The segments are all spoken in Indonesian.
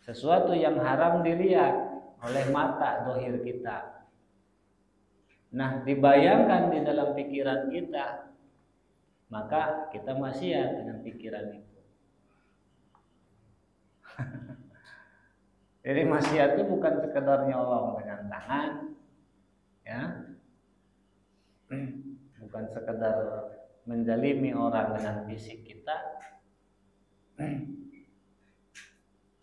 sesuatu yang haram dilihat oleh mata dohir kita. Nah, dibayangkan di dalam pikiran kita, maka kita maksiat dengan pikiran itu. Jadi maksiat itu bukan sekedar nyolong dengan tangan, ya, bukan sekedar menzalimi orang dengan fisik kita.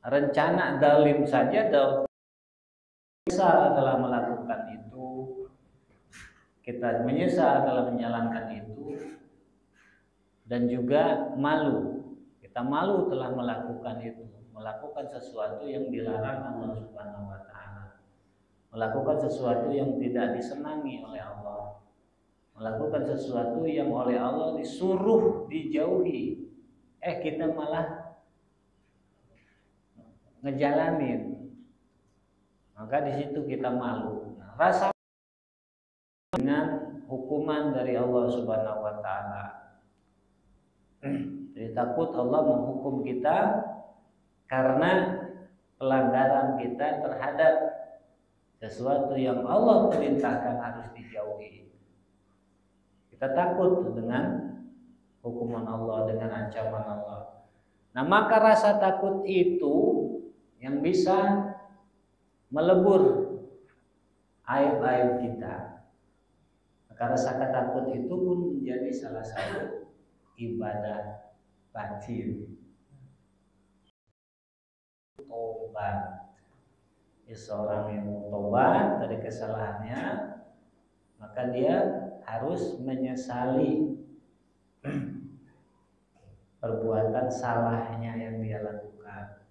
Rencana zalim saja menyesal telah melakukan itu, kita menyesal telah menjalankan itu, dan juga malu. Kita malu telah melakukan itu, melakukan sesuatu yang dilarang Allah Subhanahu wa taala, melakukan sesuatu yang tidak disenangi oleh Allah, melakukan sesuatu yang oleh Allah disuruh dijauhi. Kita malah ngejalanin. Maka di situ kita malu. Nah, rasa dengan hukuman dari Allah Subhanahu wa taala. Jadi takut Allah menghukum kita karena pelanggaran kita terhadap sesuatu yang Allah perintahkan harus dijauhi. Kita takut dengan hukuman Allah, dengan ancaman Allah. Nah, maka rasa takut itu yang bisa melebur aib-aib kita. Maka rasa takut itu pun menjadi salah satu ibadah batin. Tobat. Seorang yang tobat dari kesalahannya, maka dia harus menyesali perbuatan salahnya yang dia lakukan.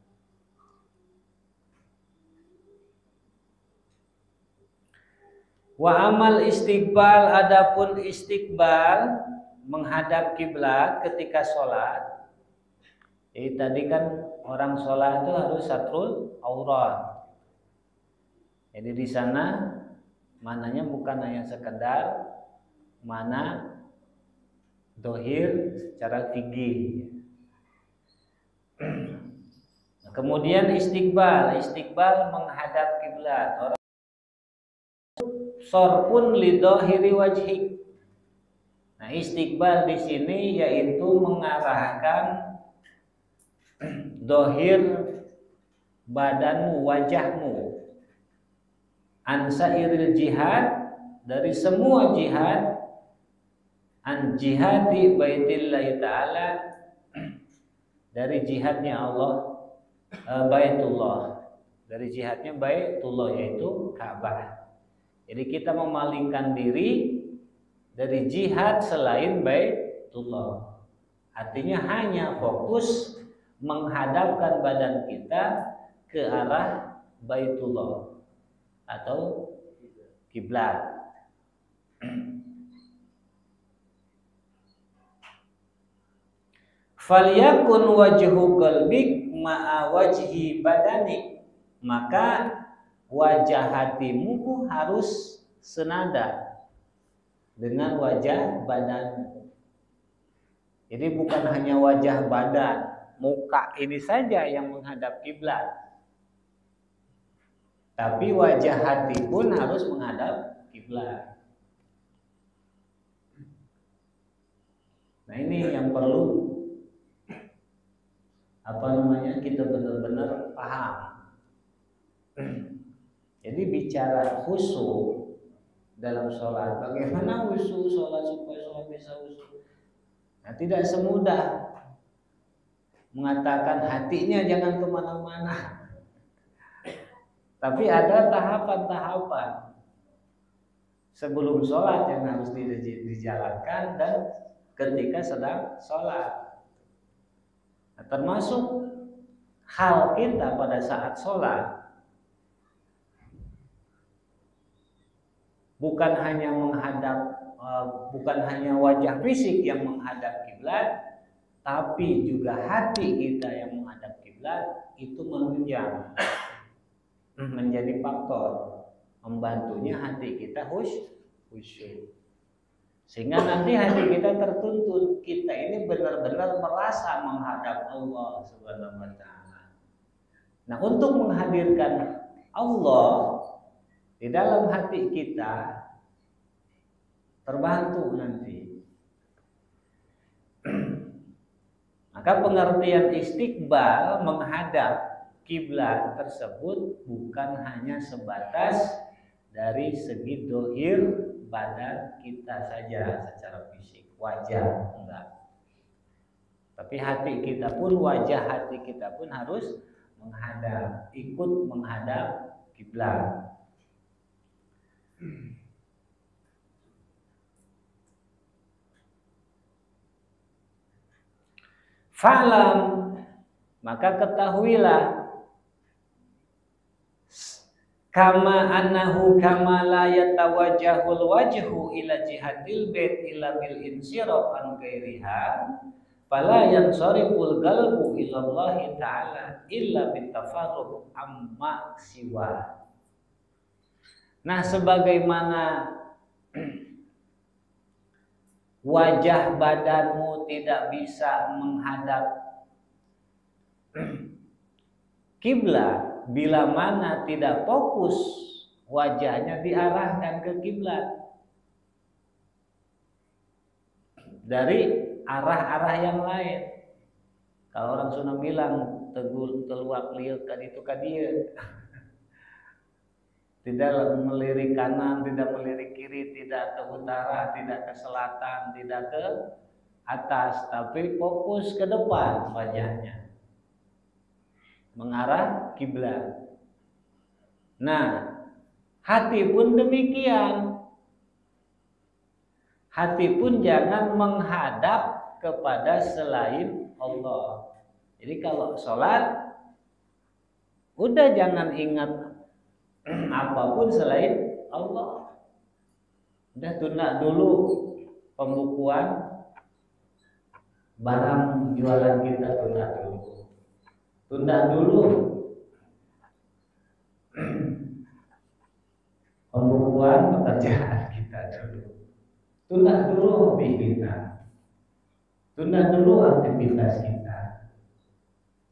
Wa amal istiqbal, adapun istiqbal menghadap kiblat ketika sholat. Jadi tadi kan orang sholat itu harus satrul aurat. Jadi di sana mananya bukan hanya sekedar mana dohir secara tinggi. Kemudian istiqbal menghadap kiblat. Orang sorpun lidohiri wajhik. Nah, istiqbal di sini yaitu mengarahkan dohir badanmu, wajahmu, ansairil jihad, dari semua jihad, an jihadi baitillahi ta'ala, dari jihadnya Allah, Baitullah, dari jihadnya Baitullah yaitu Ka'bah. Jadi kita memalingkan diri dari jihad selain Baitullah. Artinya hanya fokus menghadapkan badan kita ke arah Baitullah atau kiblat. Falyakun wajhu qalbik ma'a wajhi badanik, maka wajah hatimu harus senada dengan wajah badanmu. Jadi bukan hanya wajah badan, muka ini saja yang menghadap kiblat, tapi wajah hati pun harus menghadap kiblat. Nah, ini yang perlu kita benar-benar paham. Jadi bicara khusyuk dalam sholat, bagaimana khusyuk sholat supaya sholat bisa khusyuk? Nah, tidak semudah mengatakan hatinya jangan kemana-mana, tapi ada tahapan-tahapan sebelum sholat yang harus dijalankan dan ketika sedang sholat. Nah, termasuk hal kita pada saat sholat bukan hanya wajah fisik yang menghadap kiblat, tapi juga hati kita yang menghadap kiblat itu menunjang, menjadi faktor membantunya hati kita khusyuk. Sehingga nanti hati kita tertuntut, kita ini benar-benar merasa menghadap Allah Subhanahu wa taala. Nah, untuk menghadirkan Allah di dalam hati kita terbantu nanti. Maka pengertian istiqbal menghadap kiblat tersebut bukan hanya sebatas dari segi dohir badan kita saja secara fisik, wajah enggak. Tapi hati kita pun, wajah hati kita pun harus menghadap, ikut menghadap kiblat. Fa'lam, maka ketahuilah, kama annahu kama la yatawajjahul wajhu ila jihatil bait illa bil insiraf an ghairiha fala yansariful qalbu ila Allah ta'ala illa bitafarruq amma siwa. Nah, sebagaimana wajah badanmu tidak bisa menghadap kiblat bila mana tidak fokus wajahnya diarahkan ke kiblat dari arah-arah yang lain. Kalau orang Sunda bilang teluak liuk kan itu kadia. Tidak melirik kanan, tidak melirik kiri, tidak ke utara, tidak ke selatan, tidak ke atas, tapi fokus ke depan wajahnya, mengarah kiblat. Nah, hati pun demikian. Hati pun jangan menghadap kepada selain Allah. Jadi kalau sholat, udah jangan ingat apapun selain Allah. Udah tunda dulu pembukuan barang jualan kita, tunda dulu pembukuan pekerjaan kita dulu, tunda dulu hobi kita, tunda dulu aktivitas kita,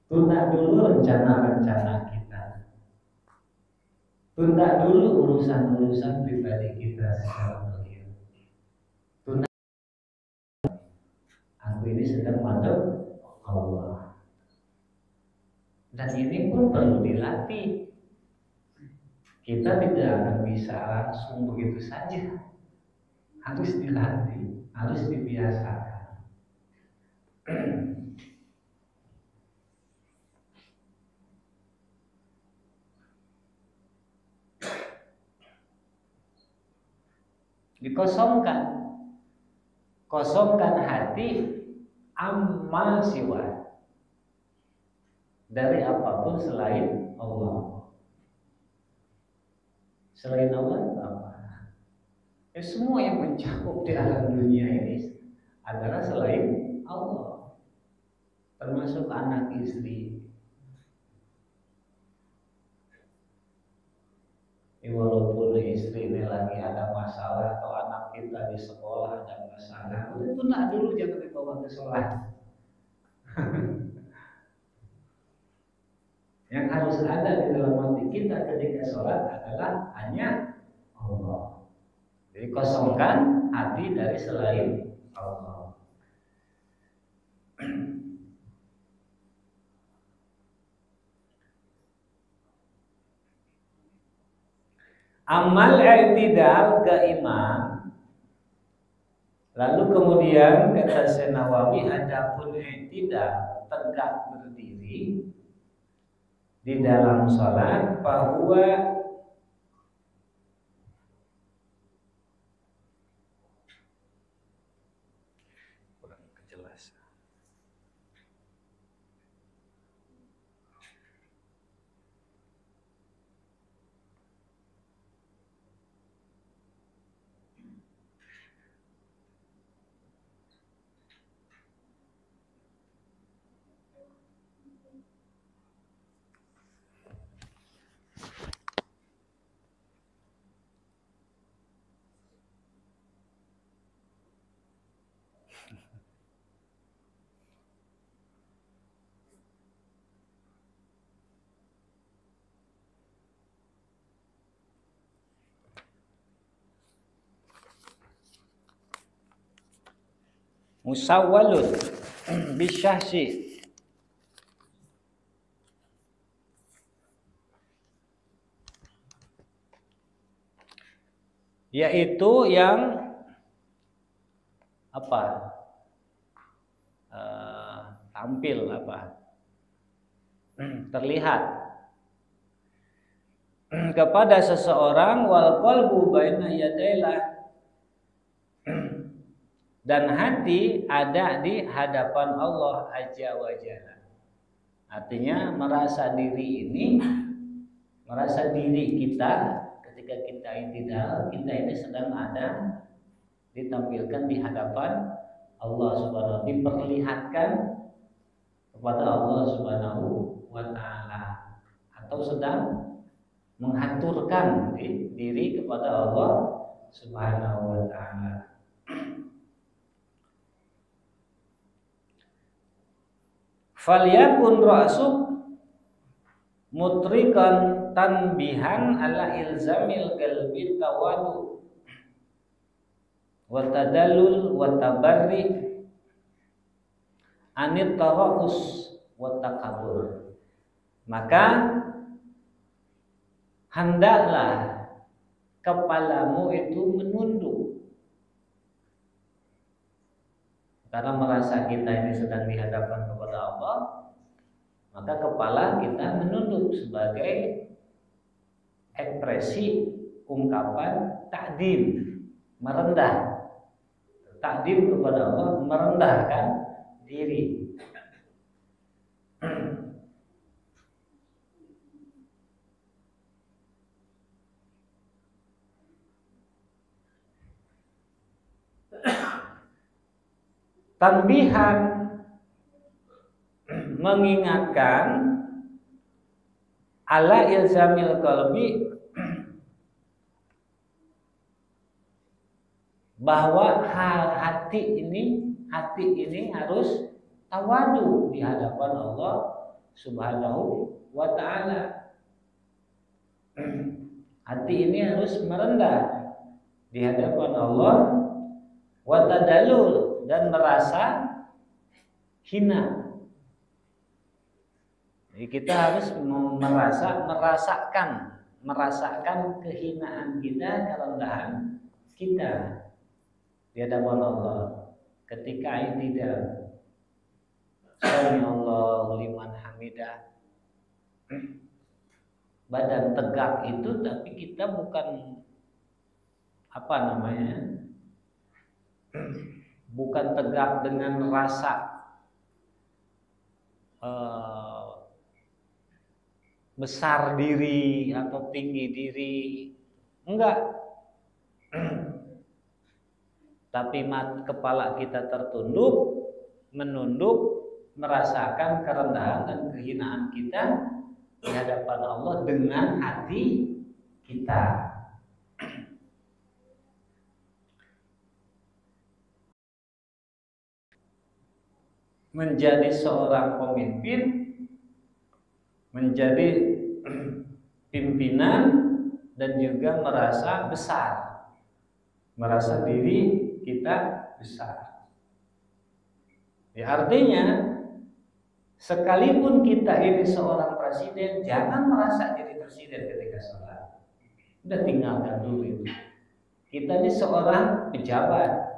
tunda dulu rencana-rencana kita, tunda dulu urusan-urusan pribadi kita secara real. Tunda, aku ini sedang madep Allah. Dan ini pun perlu dilatih. Kita tidak akan bisa langsung begitu saja. Harus dilatih, harus dibiasakan. Kosongkan hati amma siwa, dari apapun selain Allah. Selain Allah itu apa? Ya, semua yang mencakup di alam dunia ini adalah selain Allah, termasuk anak istri. Walaupun istri ini lagi ada masalah atau anak kita di sekolah ada masalah, udah tunda dulu, jangan dibawa ke sholat. Yang harus ada di dalam hati kita ketika sholat adalah hanya Allah. Jadi kosongkan hati dari selain Allah. Amal i'tidal ke imam. Lalu kemudian kata Syekh Nawawi, adapun i'tidal tegak berdiri di dalam sholat, bahwa kurang jelas. musawwalun bisyahsi, yaitu yang apa? Tampil apa? Terlihat kepada seseorang, wal qalbu baina yadailah, dan hati ada di hadapan Allah Azza wa Jalla. Artinya merasa diri kita ketika kita i'tidal, kita ini sedang ada ditampilkan di hadapan Allah Subhanahu wa ta'ala, diperlihatkan kepada Allah Subhanahu wa ta'ala, atau sedang menghaturkan diri kepada Allah Subhanahu wa ta'ala. Falyakun ra'suk mutrikan tanbihan ala ilzamil qalbi tawadu wa tadallul wa tabarri anit tarahus wa takabur. Maka hendaklah kepalamu itu menunduk, karena merasa kita ini sedang dihadapkan kepada Allah, maka kepala kita menunduk sebagai ekspresi ungkapan takdim, merendah. Takdim kepada Allah, merendahkan diri. Tanbihan, mengingatkan, ala ilzamil qalbi, bahwa hati ini harus tawadu di hadapan Allah Subhanahu wa ta'ala. Hati ini harus merendah di hadapan Allah, wa tadallul, dan merasa hina. Jadi kita harus merasakan kehinaan kita, kerendahan kita di hadapan Allah ketika i'tidal. Sami Allahu liman hamidah. Badan tegak itu, tapi kita bukan bukan tegak dengan rasa besar diri atau tinggi diri, enggak. Tapi kepala kita tertunduk, menunduk, merasakan kerendahan dan kehinaan kita di hadapan Allah dengan hati kita. Menjadi seorang pemimpin, menjadi pimpinan, dan juga merasa besar, merasa diri kita besar. Ya, artinya sekalipun kita ini seorang presiden, jangan merasa jadi presiden ketika sholat. Udah tinggalkan dulu itu. Kita ini seorang pejabat.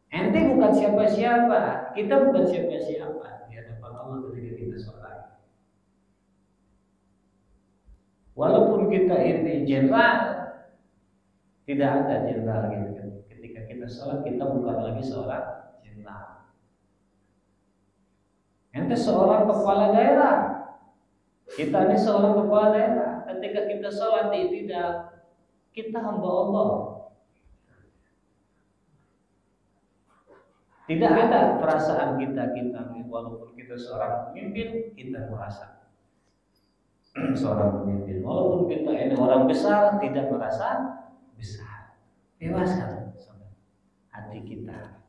Ente bukan siapa-siapa, kita bukan siapa-siapa di hadapan Allah ketika kita sholat. Walaupun kita ini jenderal, tidak ada jenderal gitu kan. Ketika kita sholat, kita bukan lagi seorang jenderal. Ente seorang kepala daerah, kita ini seorang kepala daerah. Ketika kita sholat tidak, kita hamba Allah. Tidak ada perasaan kita walaupun kita seorang pemimpin, kita merasa seorang pemimpin. Walaupun kita ini orang besar, tidak merasa besar. Bebaskan hati kita.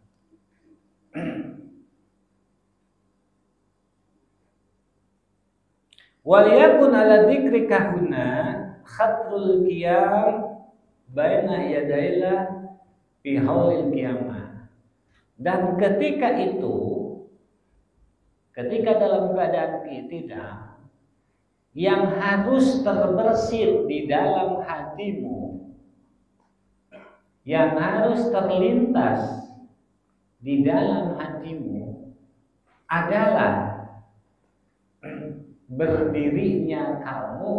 Waliyakun ala dzikri kahuna khatrul qiyam baina yadailah fi haulil qiyamah. Dan ketika dalam keadaan i'tidal, yang harus terbersit di dalam hatimu, yang harus terlintas di dalam hatimu adalah berdirinya kamu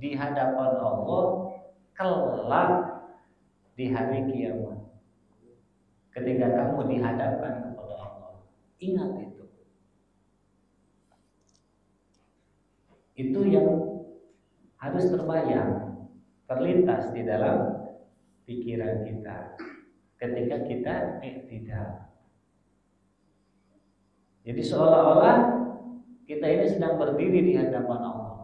di hadapan Allah kelak di hari kiamat. Ketika kamu dihadapkan kepada Allah, ingat itu. Itu yang harus terbayang, terlintas di dalam pikiran kita ketika kita tidak. Jadi seolah-olah kita ini sedang berdiri di hadapan Allah.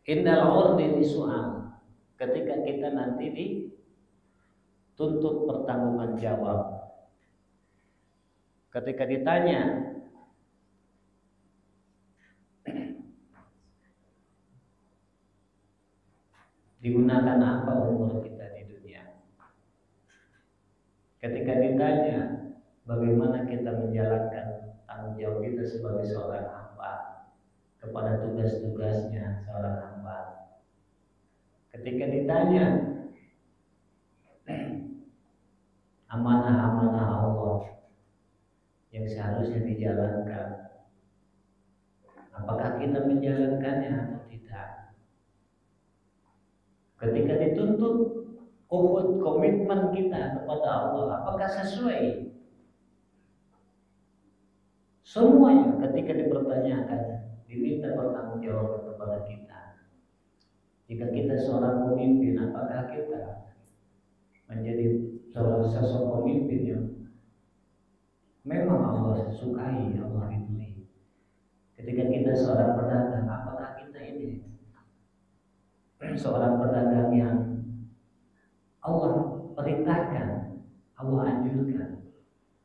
Indal urdi soal, ketika kita nanti dituntut pertanggungan jawab, ketika ditanya digunakan apa umur kita di dunia, ketika ditanya bagaimana kita menjalankan tanggung jawab kita sebagai seorang hamba kepada tugas-tugasnya seorang hamba, ketika ditanya amanah-amanah Allah yang seharusnya dijalankan, apakah kita menjalankannya atau tidak? Ketika dituntut komitmen kita kepada Allah, apakah sesuai? Semuanya ketika dipertanyakan, diminta bertanggung jawab kepada kita. Jika kita seorang pemimpin, apakah kita menjadi seorang sosok pemimpin yang memang Allah sukai, Allah ridhoi? Ketika kita seorang pedagang, apakah kita ini seorang pedagang yang Allah perintahkan, Allah anjurkan,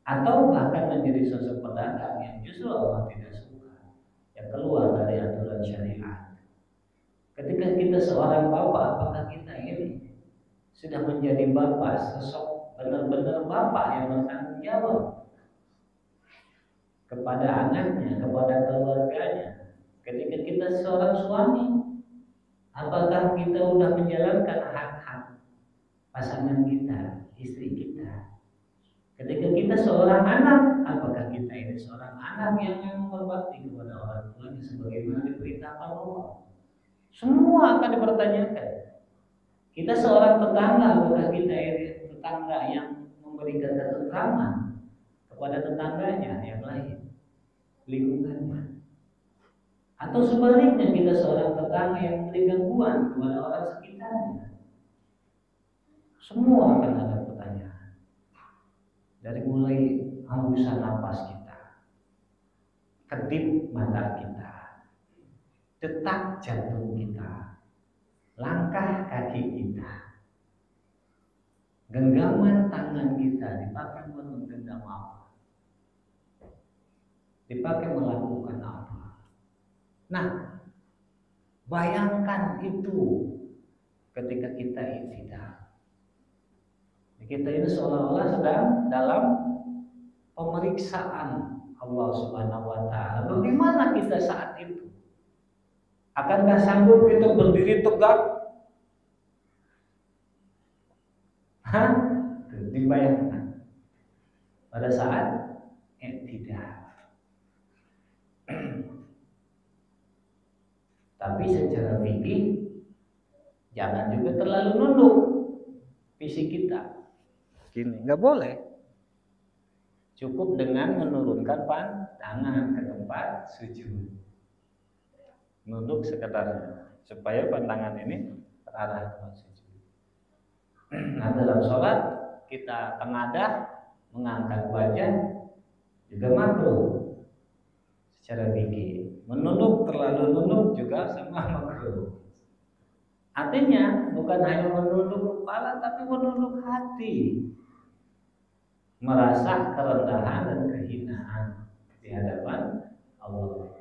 atau bahkan menjadi sosok pedagang yang justru Allah tidak suka, yang keluar dari aturan syariat? Ketika kita seorang bapak, apakah kita ini sudah menjadi bapak, sosok benar-benar bapak yang bertanggung jawab kepada anaknya, kepada keluarganya? Ketika kita seorang suami, apakah kita sudah menjalankan hak-hak pasangan kita, istri kita? Ketika kita seorang anak, apakah kita ini seorang anak yang berbakti kepada orang tuanya sebagaimana diperintahkan Allah? Semua akan dipertanyakan. Kita seorang tetangga, apakah kita ini tetangga yang memberikan ketentraman kepada tetangganya yang lain, lingkungannya? Atau sebaliknya, kita seorang tetangga yang memberi gangguan kepada orang sekitarnya? Semua akan ada pertanyaan. Dari mulai hembusan napas kita, kedip mata kita, detak jantung kita, langkah kaki kita, genggaman tangan kita dipakai menggenggam apa? Dipakai melakukan apa? Nah, bayangkan itu ketika kita i'tidal. Kita ini seolah-olah sedang dalam pemeriksaan Allah Subhanahu wa taala. Bagaimana kita saat itu? Akankah sanggup kita berdiri tegak? Dibayangkan pada saat i'tidal. Tapi secara fikih jangan juga terlalu nunduk fisik kita. Gini, nggak boleh. Cukup dengan menurunkan tangan ke tempat sujud. Nunduk sekedarnya supaya pandangan ini terarah ke sujud. Nah, dalam sholat kita tengadah mengangkat wajah juga makruh secara fikih. Menunduk, terlalu nunduk juga sama makruh. Artinya bukan hanya menunduk kepala tapi menunduk hati, merasa kerendahan dan kehinaan di hadapan Allah.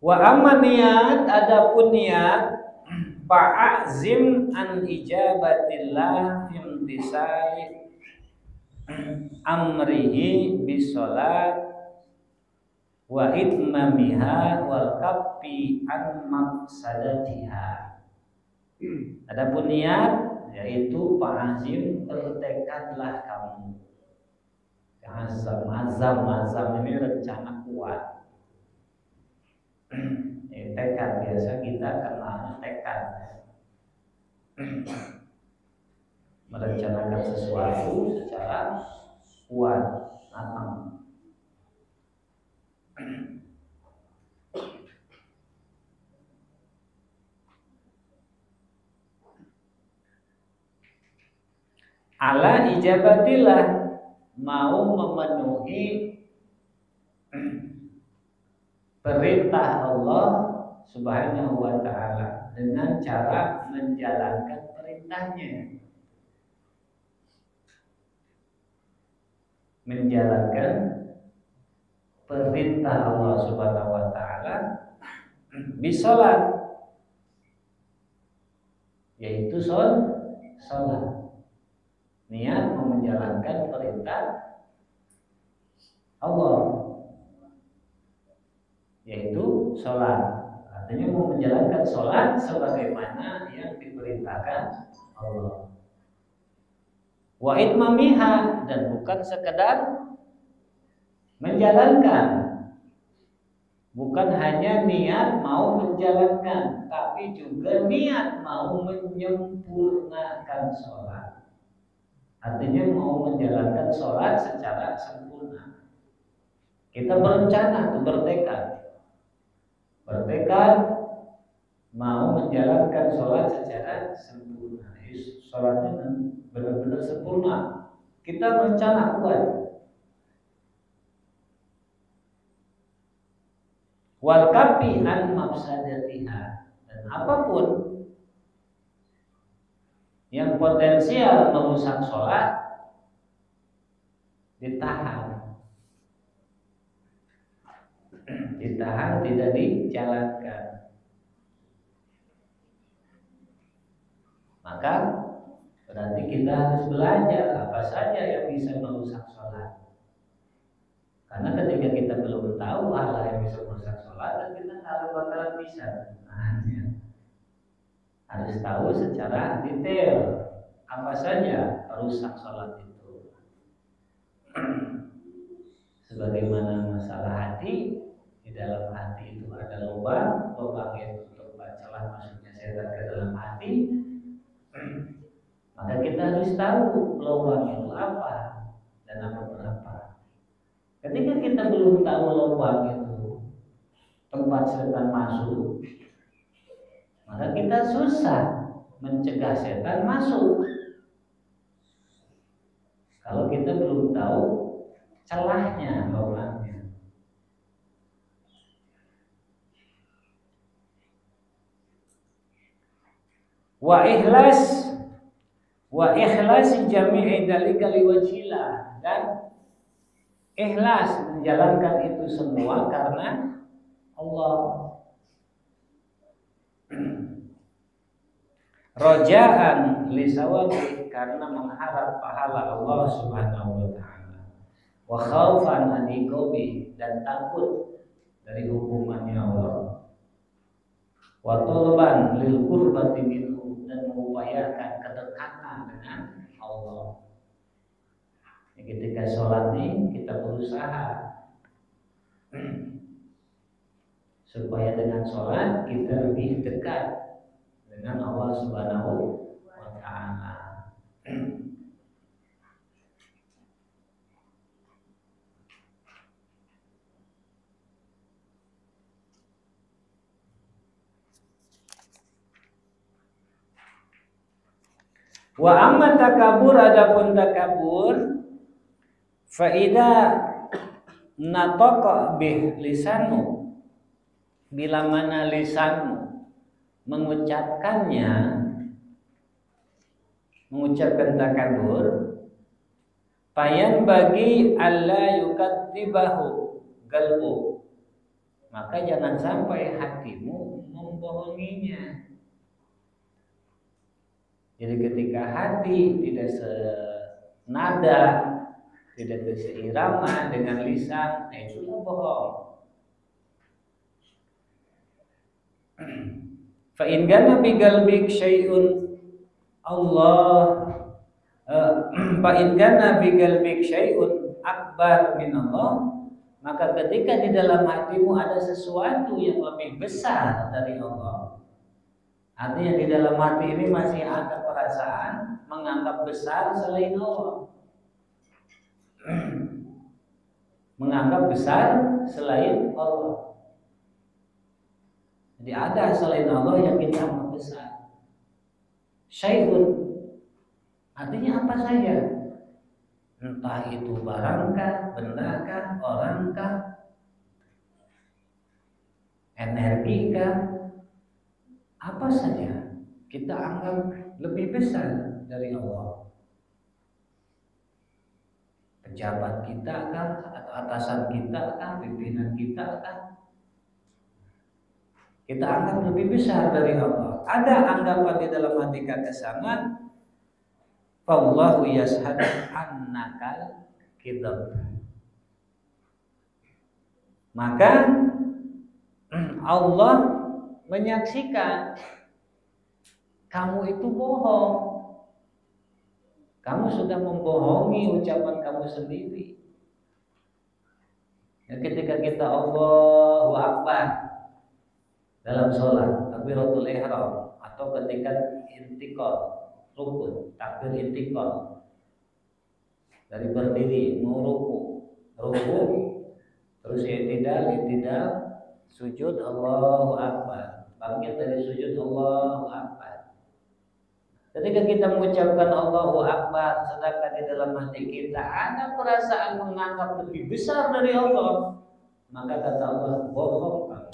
Wa amma niat, adapun niat, fa'azim an ijabatillah imtisali amrihi bisolat wa itmamiha wal kaffi an mafsadatiha. Adapun niat yaitu fa'azim, bertekadlah kamu. Azam ini rencana kuat. Tekad, biasa kita kenal tekad, merencanakan sesuatu secara kuat, matang. Ala ijabatillah, mau memenuhi perintah Allah Subhanahu wa ta'ala dengan cara menjalankan perintahnya. Menjalankan perintah Allah Subhanahu wa ta'ala bisolat, yaitu sholat. Niat menjalankan perintah Allah, yaitu sholat. Artinya mau menjalankan sholat sebagaimana yang diperintahkan Allah. Wa itmamiha, dan bukan sekedar menjalankan, bukan hanya niat mau menjalankan, tapi juga niat mau menyempurnakan sholat. Artinya mau menjalankan sholat secara sempurna. Kita berencana, bertekad mau menjalankan sholat secara sempurna. Sholatnya benar-benar sempurna. Kita berencana kuat. Wal kafi an mafsadatiha, dan apapun yang potensial merusak sholat ditahan, tidak dijalankan. Maka berarti kita harus belajar apa saja yang bisa merusak sholat. Karena ketika kita belum tahu hal yang bisa merusak sholat, dan kita nggak bakalan bisa. Harus tahu secara detail apa saja perusak sholat itu. Sebagaimana masalah hati, di dalam hati itu ada lubang yang tutup celah masuknya setan ke dalam hati. Maka kita harus tahu lubang itu apa dan apa berapa. Ketika kita belum tahu lubang itu tempat setan masuk, maka kita susah mencegah setan masuk. Kalau kita belum tahu celahnya, lubangnya. Wa ikhlas jami'i dzalika liwajhillah, dan ikhlas menjalankan itu semua karena Allah. Rojaan lisawabi, karena mengharap pahala Allah Subhanahu wa ta'ala. Wa khaufan an iqabi, dan takut dari hukumannya Allah. Wa talaban lil qurbati minhu, dan mengupayakan kedekatan dengan Allah. Ketika sholat ini kita berusaha supaya dengan sholat kita lebih dekat dengan Allah Subhanahu wa ta'ala. Wa amma takabur, adapun takabur, fa idza nataqa bih lisanmu, bila mana lisanmu mengucapkan takabur, payan bagi alla yukadzibahu galbu, maka jangan sampai hatimu membohonginya. Jadi ketika hati tidak senada, tidak seirama dengan lisan, itulah bohong. Fa in kana bi qalbik syai'un Allah fa in kana bi qalbik syai'un akbar min Allah, maka ketika di dalam hatimu ada sesuatu yang lebih besar dari Allah, artinya di dalam hati ini masih ada perasaan menganggap besar selain Allah, menganggap besar selain Allah. Jadi ada selain Allah yang kita anggap besar. Syai'un artinya apa saja, entah itu barangkah, bendakah, orangkah, energikah, apa saja kita anggap lebih besar dari Allah. Pejabat kita kah, atau atasan kita kah, pimpinan kita kah, kita anggap lebih besar dari Allah. Ada anggapan di dalam hati kita sana, Allahu yashhadu annakal kidzab. Maka Allah menyaksikan kamu itu bohong. Kamu sudah membohongi ucapan kamu sendiri. Ya, ketika kita Allahu Akbar dalam sholat, takbiratul ihram, atau ketika intiqal, rukun, takbir intiqal, dari berdiri mau ruku, terus i'tidal, sujud Allahu Akbar, bangkit dari sujud Allahu Akbar. Ketika kita mengucapkan Allahu Akbar, sedangkan di dalam hati kita ada perasaan menganggap lebih besar dari Allah, maka kata Allah, bohong kamu.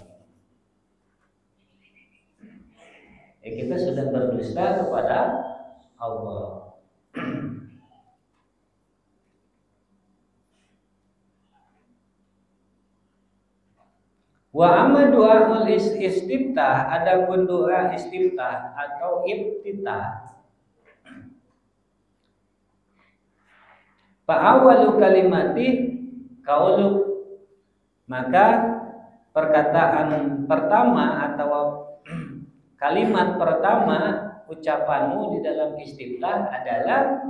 Kita sudah berdusta kepada Allah. Wa amma doa istiftah, adapun doa istiftah atau ibtitah, fa awwalu kalimati qauluk, maka perkataan pertama atau kalimat pertama ucapanmu di dalam istiftah adalah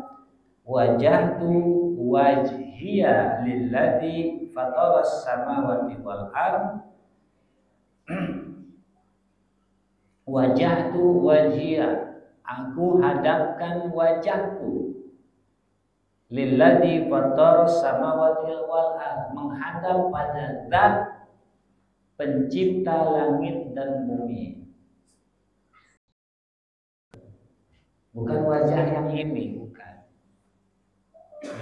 wajahtu wajhiya lilladzi fataras samawati wal ardh. Wajahtu wajhiya, aku hadapkan wajahku, lilladzi fataras samawati wal ardh, menghadap pada Zat pencipta langit dan bumi. Bukan wajah yang ini, bukan.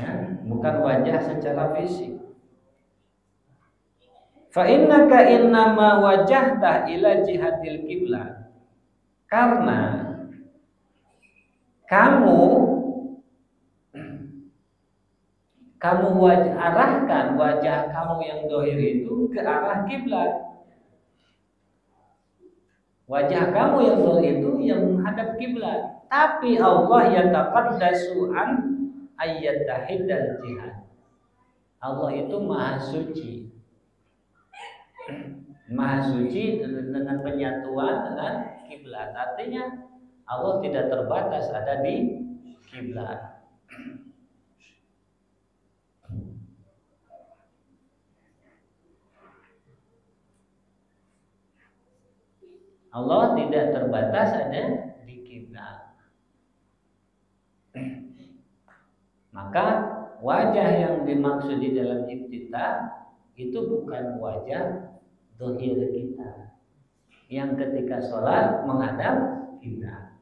Ya, bukan wajah secara fisik. Fa innaka innama wajahta ila jihatil qiblah. Karena kamu arahkan wajah kamu yang dohir itu ke arah kiblat. Wajah kamu yang dohir itu yang menghadap kiblat. Tapi Allah yataqaddasu an ayyatahidal jihad. Allah itu maha suci. Maha suci dengan penyatuan dengan kiblat. Artinya Allah tidak terbatas ada di kiblat. Allah tidak terbatas ada di kiblat. Maka wajah yang dimaksud di dalam iftitah itu bukan wajah zahir kita yang ketika sholat menghadap kiblat.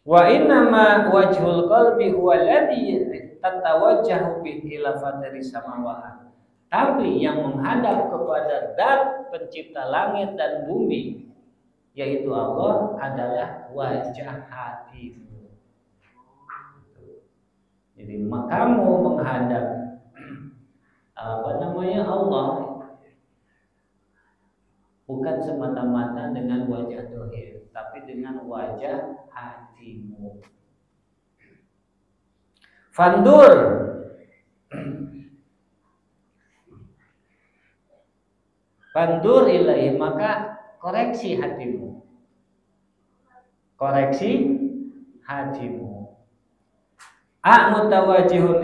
Wa innama wajhul qalbi huwa alladhi tatawajjahu bihi ila fatiri samawati. Tapi yang menghadap kepada Zat pencipta langit dan bumi, yaitu Allah, adalah wajah hatimu. Jadi kamu menghadap Allah bukan semata-mata dengan wajah dohir, tapi dengan wajah hatimu. Fandur, fandur ilahi, maka koreksi hatimu. Koreksi hatimu. Mutawajihun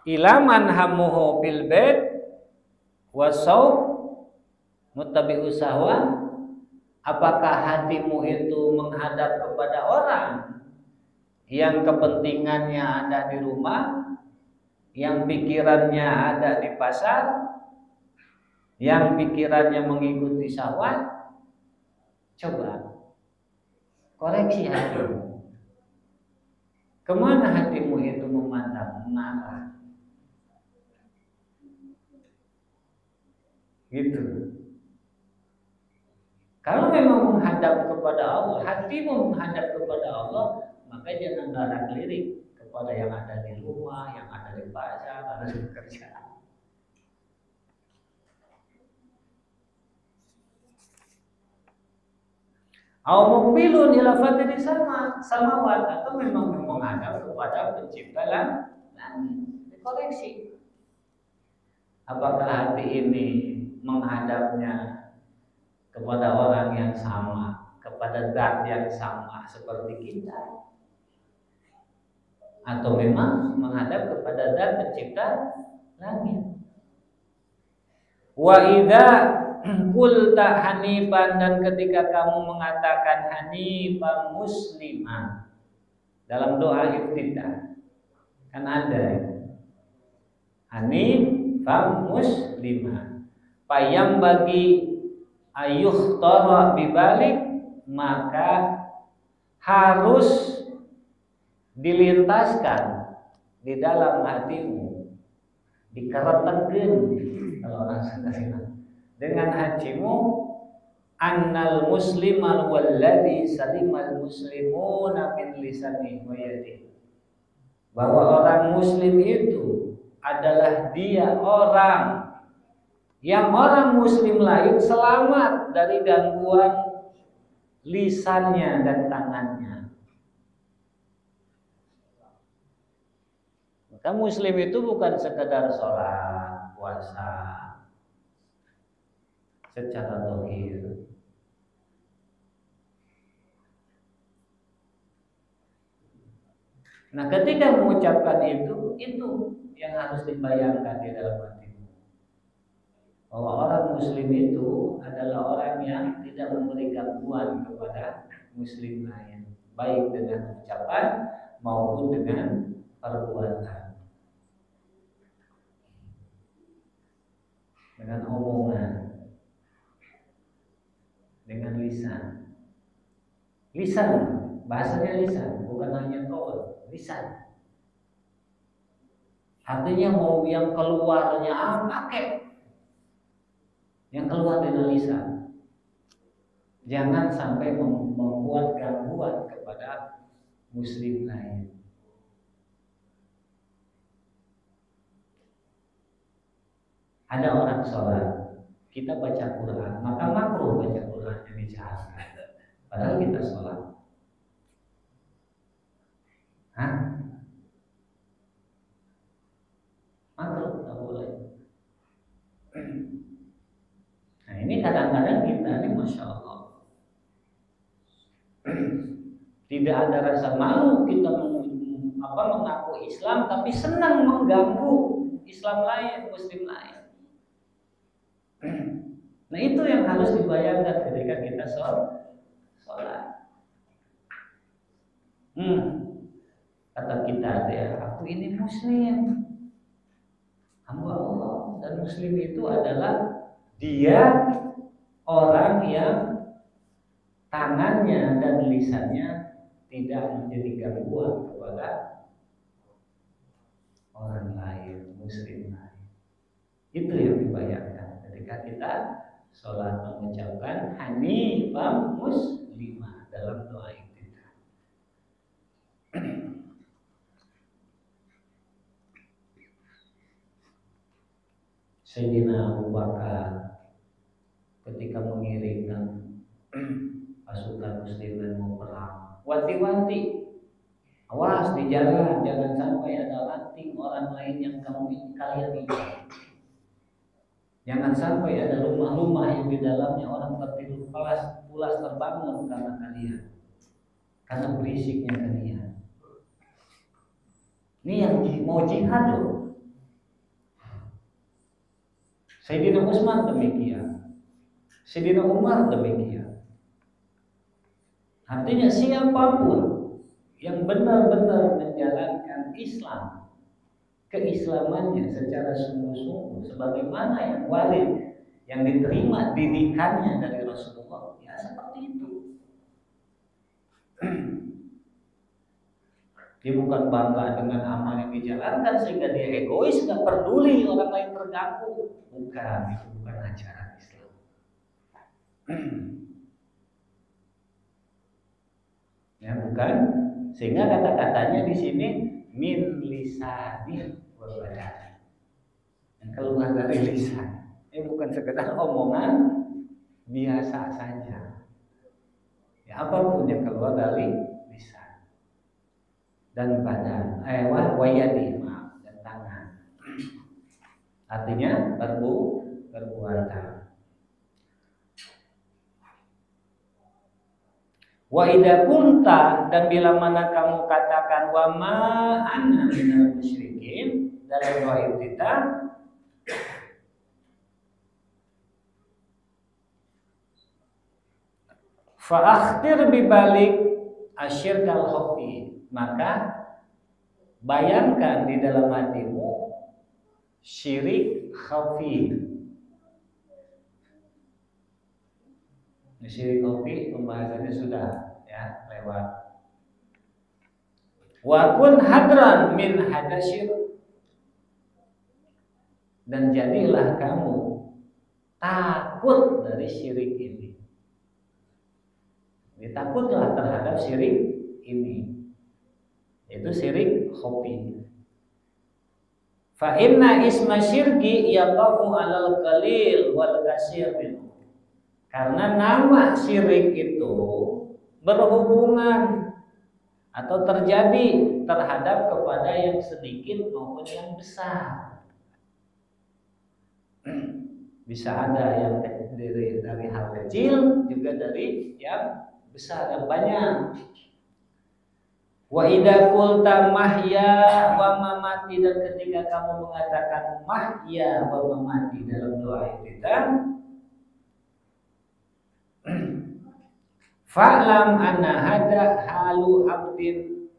ila man hamuhu bil bait wasau muttabi'u sahwa. Apakah hatimu itu menghadap kepada orang yang kepentingannya ada di rumah, yang pikirannya ada di pasar, yang pikirannya mengikuti syahwat? Coba koreksi hatimu. Kemana hatimu itu memandang, mengarah? Gitu. Kalau memang menghadap kepada Allah, hatimu menghadap kepada Allah, maka jangan larak lirik kepada yang ada di rumah, yang ada di pasar, ada di pekerjaan. Mukbilun ila fatiri samawat, atau memang menghadap kepada pencipta langit. Dikoreksi. Apakah hati ini menghadapnya kepada orang yang sama, kepada zat yang sama seperti kita, atau memang menghadap kepada zat pencipta langit? Wa idza qulta hanifan, dan ketika kamu mengatakan hanifan muslimah dalam doa iftitah, kan ada hanifan muslimah, payam bagi ayuh tara bibalik, maka harus dilintaskan di dalam hatimu, dikeretekeun kalau orang Sunda dengan hatimu, annal muslimal walladzi salimal muslimuna min lisani wa yadi, bahwa orang muslim itu adalah dia orang yang orang muslim lain selamat dari gangguan lisannya dan tangannya. Maka muslim itu bukan sekedar sholat, puasa secara zahir. Nah, ketika mengucapkan itu yang harus dibayangkan di dalam hatimu, bahwa orang muslim itu adalah orang yang tidak memberi gangguan kepada muslim lain, baik dengan ucapan maupun dengan perbuatan, dengan omongan, dengan lisan. Lisan, bahasanya lisan, bukan hanya qaul, lisan. Artinya mau yang keluarnya pakai, yang keluar dari lisan. Jangan sampai membuat gangguan kepada muslim lain. Ada orang sholat, kita baca Quran, maka makruh baca Quran yang dijaharkan. Padahal kita sholat. Makruh, tak boleh. Nah, ini kadang-kadang kita ini masya Allah tidak ada rasa malu kita mengaku Islam, tapi senang mengganggu Islam lain, muslim lain. Nah, itu yang harus dibayangkan ketika kita sholat. Kata kita ya, aku ini muslim, hamba Allah, dan muslim itu adalah dia orang yang tangannya dan lisannya tidak menjadi gangguan kepada orang lain, muslim lain. Itu yang dibayangkan ketika kita sholat mengucapkan hanifan muslimah dalam doa itu. Sayyidina Abu Bakar ketika mengiringkan pasukan muslimin mau perang, wanti-wanti, awas di jalan, jangan sampai ada ranting orang lain yang kalian injak. Jangan sampai ada rumah-rumah yang di dalamnya orang tertidur pulas terbangun karena kalian, karena berisiknya kalian. Ini yang mau jihad loh. Sayyidina Utsman demikian, Sayyidina Umar demikian. Artinya siapapun yang benar-benar menjalankan Islam, keislamannya secara sungguh-sungguh sebagaimana yang walid yang diterima didikannya dari Rasulullah, ya seperti itu. Dia bukan bangga dengan amal yang dijalankan sehingga dia egois, gak peduli orang lain terganggu. Bukan, itu bukan ajaran Islam. Ya bukan, sehingga kata-katanya di sini min lisani wa badan, yang keluar dari lisan. Ini bukan sekedar omongan biasa saja. Ya apapun yang keluar dari lisan dan badan, wayadi, maaf, dan tangan. Artinya perbuatan. Wa idza kunta, dan bila mana kamu katakan wa ma anna minal musyrikin dalam doa kita, fa akhtir bibalik asyirkal khafi, maka bayangkan di dalam hatimu syirik khafi. Syirik khafi pembahasannya sudah ya lewat. Wa kun hadran min hadasyir, dan jadilah kamu takut dari syirik ini. Takutlah terhadap syirik ini, yaitu syirik khafi. Fa inna isma syirki yaqafu 'alal qalil wal katsir minhu. Karena nama syirik itu berhubungan atau terjadi terhadap kepada yang sedikit maupun yang besar. Bisa ada yang dari hal kecil, juga dari yang besar, yang banyak. Wa idza qulta mahya wa mamati, dan ketika kamu mengatakan mahya wa mamati dalam doa kita, fa'lam anna hadza halu abdin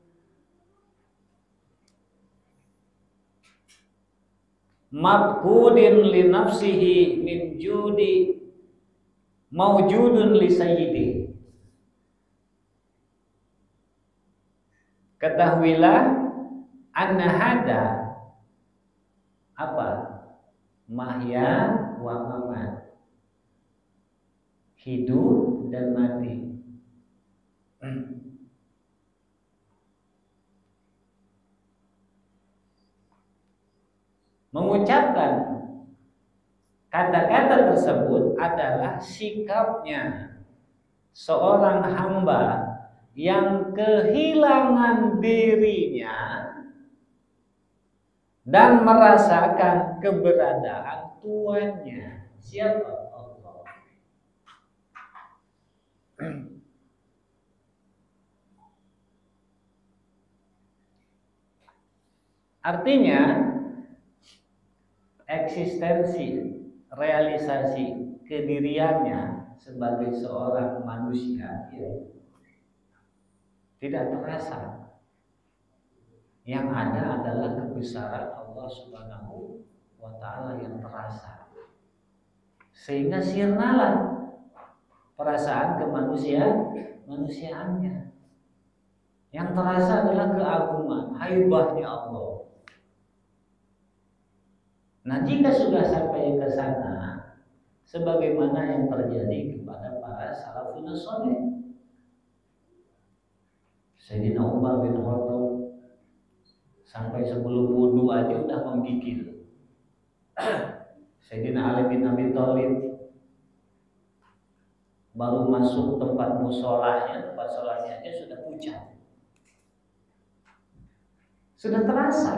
mabqudin li nafsihi min judi mawjudun li sayyidi. Ketahuilah anna hadza apa? Mahya wa mamat, hidup dan mati. Mengucapkan kata-kata tersebut adalah sikapnya seorang hamba yang kehilangan dirinya dan merasakan keberadaan Tuannya. Siapa? Allah. Artinya eksistensi, realisasi kediriannya sebagai seorang manusia ya, tidak terasa. Yang ada adalah kebesaran Allah Subhanahu wa ta'ala yang terasa. Sehingga sirnalah perasaan kemanusiaannya. Yang terasa adalah keagungan, haibahnya Allah. Nah, jika sudah sampai ke sana, sebagaimana yang terjadi kepada para salafun saleh, Sayyidina Umar bin Khattab sampai sebelum wudu aja udah menggigil. Sayyidina Ali bin Abi Thalib baru masuk tempat musolanya, tempat sholatnya aja sudah pucat, sudah terasa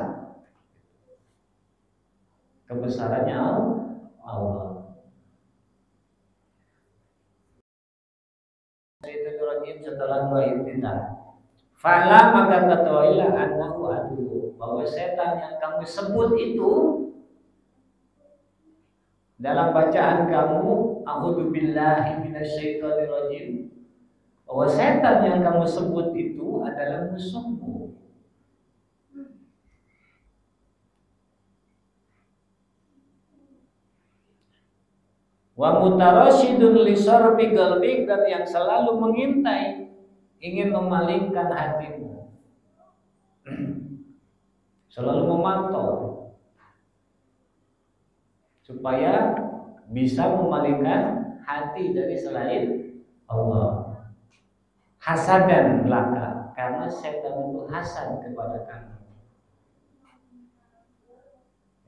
kebesarannya Allah. Setelah dua intidah, fala maka ketahuilah annahu adu, bahwa setan yang kamu sebut itu dalam bacaan kamu a'udzubillahi minasyaitonirrajim, bahwa setan yang kamu sebut itu adalah musuhmu. Wa mutarasyidun li sarfi qalbik, dan yang selalu mengintai, ingin memalingkan hatimu, selalu memantau supaya bisa memalingkan hati dari selain Allah. Hasadan laka, karena setan itu hasad kepada kamu.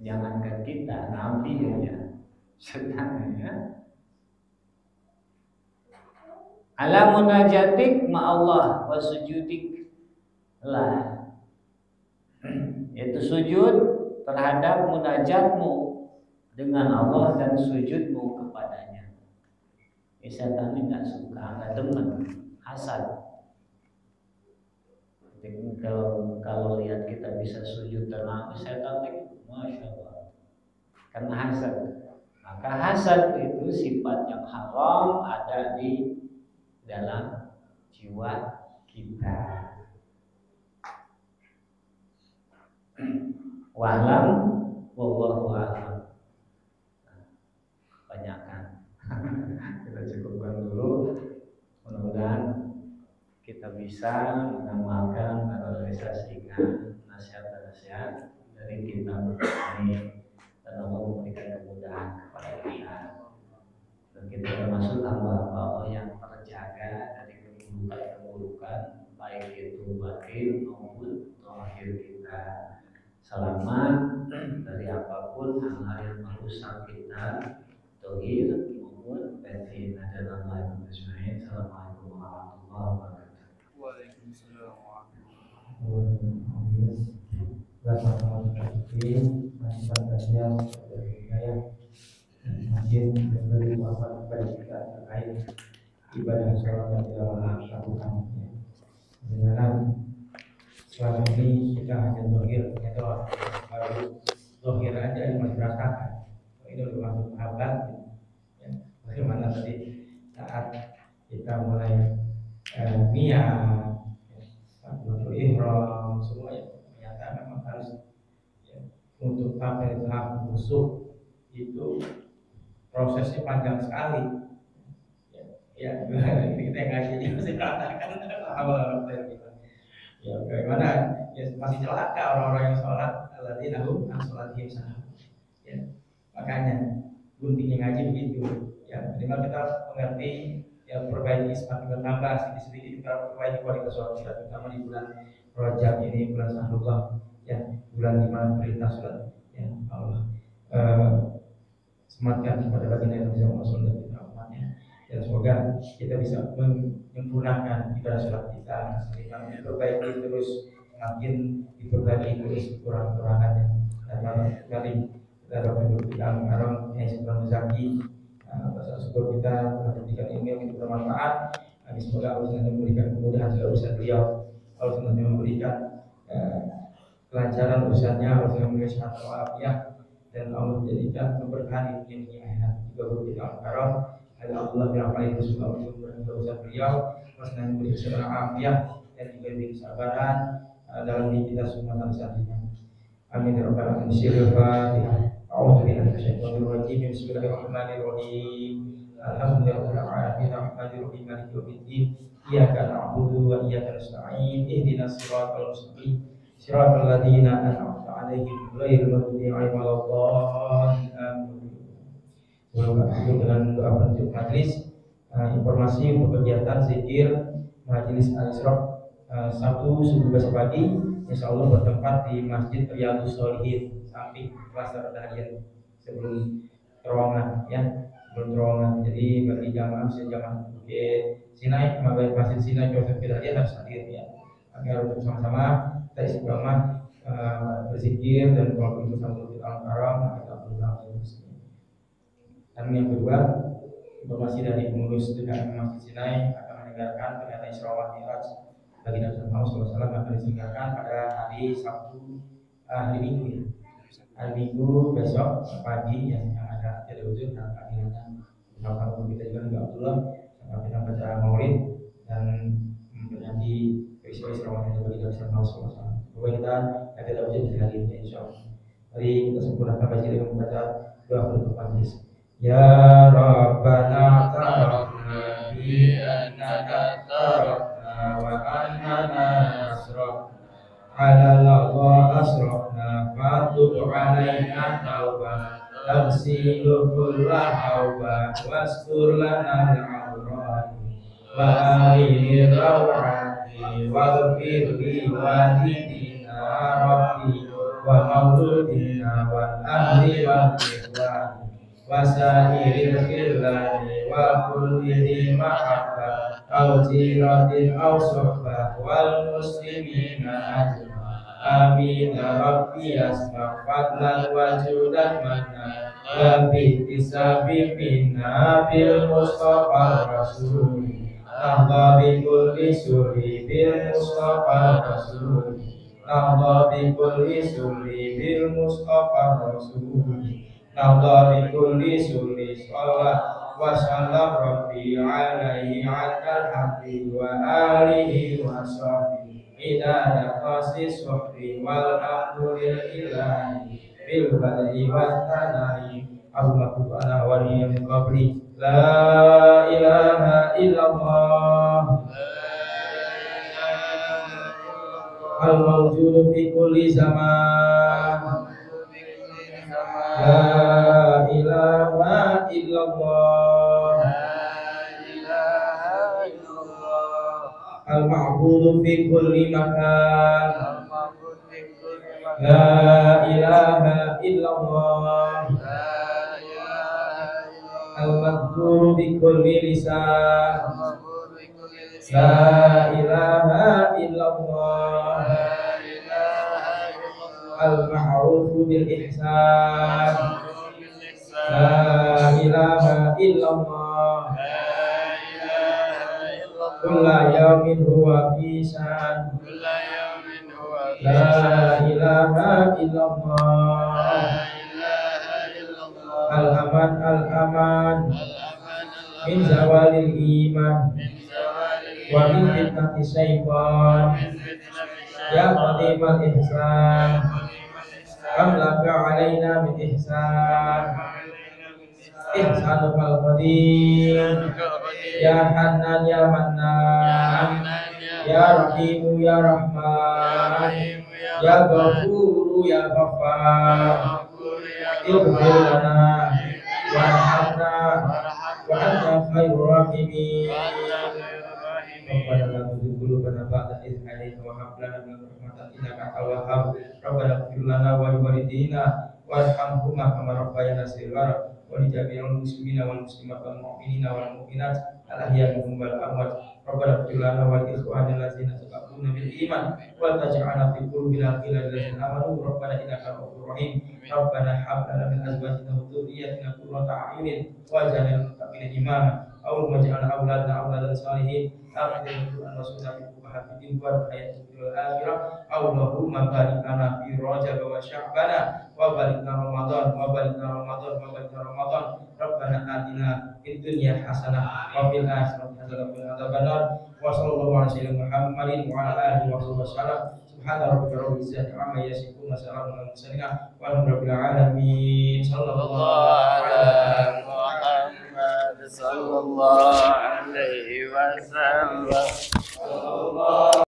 Jangankan kita, Nabi aja setannya ala munajatik ma'allah wa sujudik lah, yaitu sujud terhadap munajatmu dengan Allah dan sujudmu kepadanya. Setan ini nggak suka, nggak demen, hasad. Jadi kalau lihat kita bisa sujud tenang, setan itu masya Allah, karena hasad. Maka hasad itu sifat yang haram ada di dalam jiwa kita. Wa'lam wallahu a'lam. Banyakkan. Kita cukupkan dulu. Mudah-mudahan kita bisa mengamalkan, merealisasikan nasihat-nasihat dari kitab ini, dan Allah memberikan kemudahan kepada kita, dan kita termasuk hamba-hamba Allah yang terjaga dari keburukan-keburukan, baik itu batin maupun zahir kita, selamat dari apapun hal-hal yang merusak kita, zahir maupun batin. Assalamualaikum warahmatullahi wabarakatuh. Waalaikumsalam warahmatullahi wabarakatuh. Mungkin memberi manfaat kepada kita terkait ibadah sholat yang kita lakukan. Sebenarnya selama ini kita hanya zahir, baru zahir aja yang masih merasakan. Ini udah masuk sahabat. Bagaimana tadi saat kita mulai niat, untuk ihram, semuanya ternyata memang harus untuk sampai tahap khusyuk itu prosesnya panjang sekali. Ya, kita ngaji masih merasakan awal kita. Ya, bagaimana ya masih celaka orang-orang yang sholat alladzina hum an sholatihim sahun. Ya, makanya guntingnya ngaji begitu. Ya, minimal kita mengerti, ya perbaiki semakin bertambah sedikit-sedikit kita perbaiki kualitas sholat kita, terutama di bulan Rajab ini, bulan Syahrullah, ya bulan di mana perintah sholat. Ya Allah sematkan kepada baginda yang bisa masuk dan kita umatnya, dan semoga kita bisa menyempurnakan ibadah sholat kita, sehingga diperbaiki terus, semakin diperbaiki terus kurang-kurangannya. Dan kali kita dapat duduk di dalam haram yang sebelum zaki, rasa syukur kita telah memberikan ilmu yang itu bermanfaat. Semoga Allah senantiasa memberikan kemudahan segala urusan beliau, Allah senantiasa memberikan kelancaran urusannya, Allah senantiasa memberikan sehat walafiat, dan Allah menjadikan keberkahan di dunia akhirat. Juga berbeda al-karam ada Allah berapa itu semua memberikan urusan beliau, Allah senantiasa memberikan segala afiat dan juga diberi kesabaran dalam diri kita semua dan selanjutnya. Amin ya rabbal alamin. Al-Fatihah. A'udzu billahi minasyaitonir rajim. Bismillahirrahmanirrahim. Alhamdulillahirabbil alamin. Arrahmanirrahim. Maliki yaumiddin. Iyyaka na'budu wa iyyaka nasta'in. Ihdinas siratal mustaqim. Siratal ladzina an'amta 'alaihim ghairil maghdubi 'alaihim waladdallin. Amin. Dengan doa penutup majelis, informasi untuk kegiatan zikir majelis Al-Isra Sabtu subuh besok pagi, insya Allah bertempat di Masjid Riyadhus Shalihin, samping kelas Darul Hadiah sebelum terowongan ya, sebelum terowongan. Jadi bagi jamaah Bukit Sinai, Masjid Sinai Joseph Hidayat harus hadir ya, agar untuk sama-sama kita istiqomah berzikir dan kalau bersama kita al-karam kita berusaha. Dan yang kedua, informasi dari pengurus dengan Masjid Sinai akan menyelenggarakan kegiatan Isra wal Mi'raj bagi Nabi Muhammad SAW akan diselenggarakan pada hari Sabtu, hari Minggu ya. Hari Minggu besok pagi yang ada tidak wujud dan pagi datang. Kalau kita juga enggak Abdullah sama kita baca Maulid dan memperingati peristiwa Isra wal Mi'raj bagi Nabi Muhammad SAW. Semoga kita tidak wujud di hari ini insyaallah. Mari kita sempurnakan baca dengan membaca doa penutup majlis. Ya Rabbana tarafna bi annana tarafna wa annana asrafna ala Allah asrafna fatub alaina tauba tafsilu kullah hauba wastur lana al-awrani wa alini rawati wa firli walidina rabbi wa mauludina wa ahli wa ikhwani wasairil khillani wa kulli mahabbah aw jiratin aw sohbah wal muslimina ajma'in amin ya rabbi asma fadlan wa judan manna wa bihisabi minna bil mustafa rasuli ahda bi kulli suri bil mustafa rasuli ahda bi kulli suri bil mustafa rasuli Nabda bi kulli suri salawat wa salam rabbi alaihi alal habbi wa alihi wa sahbihi idada qasis suhri wal hamdulil ilahi bil badai wa tanahi Allahumma kubana wa min qabli la ilaha illallah al-mawjudu fi kulli zaman La ilaha illallah Al-ma'budu fi kulli makan La ilaha illallah Al-madhkuru bi kulli lisan La ilaha illallah Al-ma'rufu bil ihsan La ilaha illallah Kulla yawmin huwa fi shan La ilaha illallah Al-aman al-aman Min zawalil iman Wa min fitnati syaitan Ya qadimal ihsan Amlaka alaina min ihsan Ihsanu kal qadim Ya Hannan ya Mannan Ya Rahimu ya Rahman Ya Ghafuru ya Ghaffar Ighfir lana warhamna wa anta khairur rahimin Rabbana la tuzigh qulubana ba'da idh hadaytana wa hab lana min rahmatika innaka antal wahhab Rabbana ighfir lana wa li walidayna warhamhuma kama rabbayana shighara wa li jami'il muslimina wal muslimat wal mu'minina wal mu'minat al ahya'i minhum wal amwat Rabbana ighfir lana wa li ikhwanina allazina sabaquna bil iman wa taj'alna fi qulubina ghillan lil ladzina amanu Rabbana innaka ghafurur rahim Rabbana hab lana min azwajina wa dhurriyyatina qurrata a'yunin waj'alna lil muttaqina imama Allahumma ij'al awladana awladan salihin akhiril Qur'an wa sunnah fi hafidin wa hayati fil akhirah Allahumma barik lana fi Rajab wa Sya'ban wa barik lana Ramadan wa barik lana Ramadan wa barik lana Ramadan Rabbana atina fid dunya hasanah wa fil akhirati hasanah wa qina adzabannar wa sallallahu ala sayyidina Muhammadin wa ala alihi wa sahbihi wasallam subhana rabbika rabbil izzati amma yasifun wa salamun alal mursalin walhamdulillahi alamin sallallahu alaihi Sallallahu alaihi wasallam